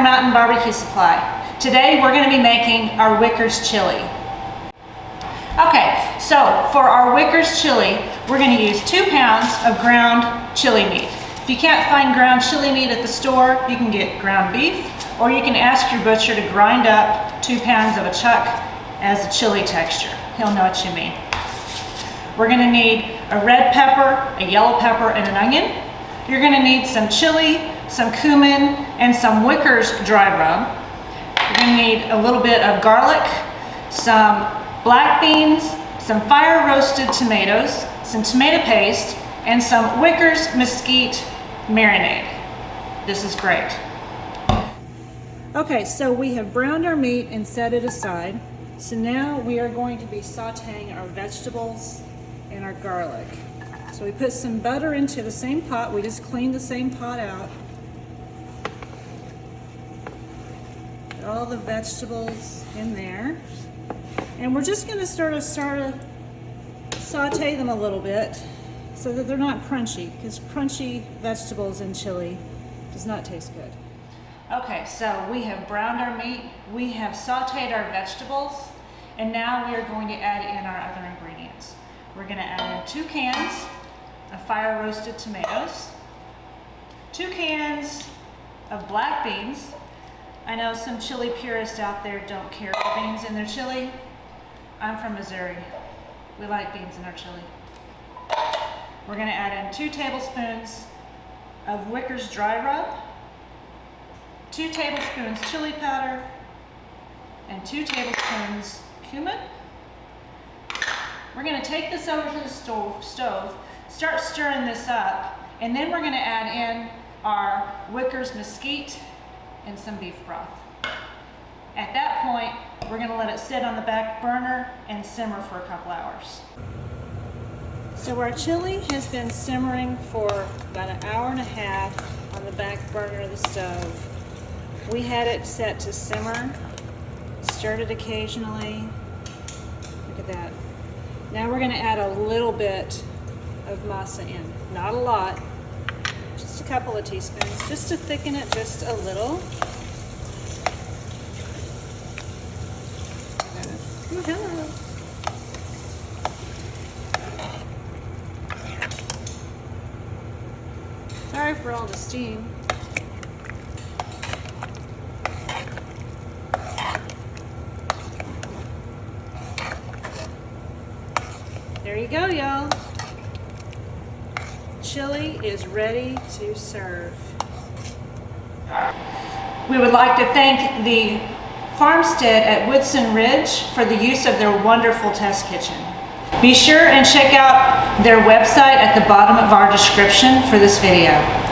Mountain Barbecue Supply. Today we're going to be making our Wickers chili. Okay, so for our Wickers chili, we're going to use 2 pounds of ground chili meat. If you can't find ground chili meat at the store, you can get ground beef, or you can ask your butcher to grind up 2 pounds of a chuck as a chili texture. He'll know what you mean. We're going to need a red pepper, a yellow pepper, and an onion. You're going to need some chili, some cumin, and some Wickers dry rub. You're going to need a little bit of garlic, some black beans, some fire roasted tomatoes, some tomato paste, and some Wickers Mesquite marinade. This is great. Okay, so we have browned our meat and set it aside. So now we are going to be sauteing our vegetables and our garlic. So we put some butter into the same pot. We just cleaned the same pot out. Put all the vegetables in there. And we're just going to start to saute them a little bit so that they're not crunchy, because crunchy vegetables in chili does not taste good. Okay, so we have browned our meat, we have sauteed our vegetables, and now we are going to add in our other ingredients. We're going to add in 2 cans of fire roasted tomatoes, 2 cans of black beans. I know some chili purists out there don't care for beans in their chili. I'm from Missouri. We like beans in our chili. We're going to add in 2 tablespoons of Wickers dry rub, 2 tablespoons chili powder, and 2 tablespoons cumin. We're going to take this over to the stove, start stirring this up, and then we're going to add in our Wickers Mesquite and some beef broth. At that point, we're going to let it sit on the back burner and simmer for a couple hours. So our chili has been simmering for about 1.5 hours on the back burner of the stove. We had it set to simmer, stirred it occasionally. Look at that. Now we're going to add a little bit of Masa in. Not a lot, just a couple of teaspoons, just to thicken it just a little. Oh, hello. Sorry for all the steam. There you go, y'all. Chili is ready to serve. We would like to thank the Farmstead at Woodson Ridge for the use of their wonderful test kitchen. Be sure and check out their website at the bottom of our description for this video.